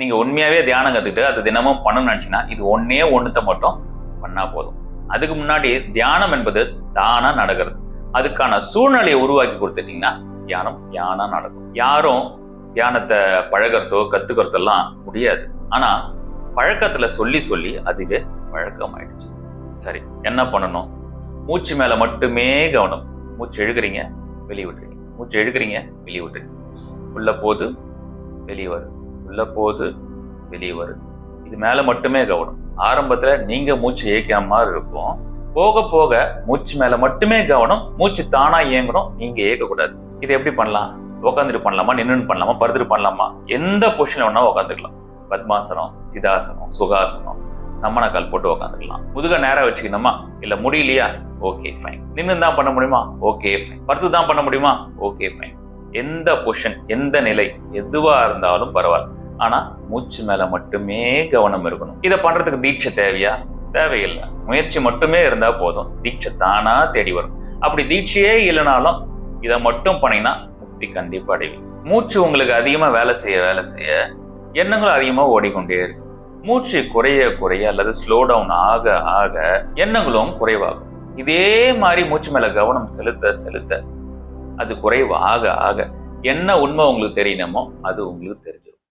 நீங்க உண்மையாவே தியானம் கத்துக்கிட்டு அது தினமும் பண்ணணும்னு நினைச்சீங்கன்னா இது ஒன்னே ஒண்ணுத்த மட்டும் பண்ணா போதும். அதுக்கு முன்னாடி தியானம் என்பது தானா நடக்கிறது. அதுக்கான சூழ்நிலையை உருவாக்கி கொடுத்துட்டீங்கன்னா தியானம் தியானா நடக்கும். யாரும் தியானத்தை பழகிறதோ கத்துக்கிறதோ எல்லாம் முடியாது. ஆனா பழக்கத்துல சொல்லி சொல்லி அதுவே பழக்கம் ஆயிடுச்சு. சரி, என்ன பண்ணணும்? மூச்சு மேல மட்டுமே கவனம். மூச்சு இழுக்கிறீங்க, வெளியே விட்டுறீங்க. மூச்சு இழுக்கிறீங்க, வெளியே விட்டுறீங்க. உள்ள போது வெளியே வருது, உள்ள போது வெளியே வருது. இது மேல மட்டுமே கவனம். ஆரம்பத்துல நீங்க மூச்சு இயக்கிற மாதிரி இருக்கும். போக போக மூச்சு மேல மட்டுமே கவனம். மூச்சு தானா இயங்கணும், நீங்க இயக்கக்கூடாது. இது எப்படி பண்ணலாம்? உட்காந்துட்டு பண்ணலாமா, நின்று பண்ணலாமா, படுத்துட்டு பண்ணலாமா? எந்த பொசிஷன்ல வேணா உட்காந்துக்கலாம். பத்மாசனம், சிதாசனம், சுகாசனம், சமணக்கால் போட்டு உட்காந்துக்கலாம். முதுக நேரம் வச்சுக்கணுமா? இல்ல முடியலையா? Okay fine. நின்று தான் பண்ண முடியுமா? Okay fine. படுத்து தான் பண்ண முடியுமா? Okay fine. எந்த பொசிஷன், எந்த நிலை எதுவா இருந்தாலும் பரவாயில்ல. ஆனா மூச்சு மேல மட்டுமே கவனம் இருக்கணும். இதை பண்றதுக்கு தீட்சை தேவையா? தேவையில்லை. முயற்சி மட்டுமே இருந்தா போதும். தீட்சை தானா தேடி வரும். அப்படி தீட்சையே இல்லைனாலும் இதை மட்டும் பண்ணீங்கன்னா முக்தி கண்டிப்பா அடைவீங்க. மூச்சு உங்களுக்கு அதிகமா வேலை செய்ய எண்ணங்களும் அதிகமா ஓடிக்கொண்டே இருக்கு. மூச்சு குறைய குறைய அல்லது ஸ்லோ டவுன் ஆக ஆக எண்ணங்களும் குறைவாகும். இதே மாதிரி மூச்சு மேல கவனம் செலுத்த செலுத்த அது குறைவு ஆக ஆக என்ன உண்மை உங்களுக்கு தெரியணுமோ அது உங்களுக்கு தெரியும்.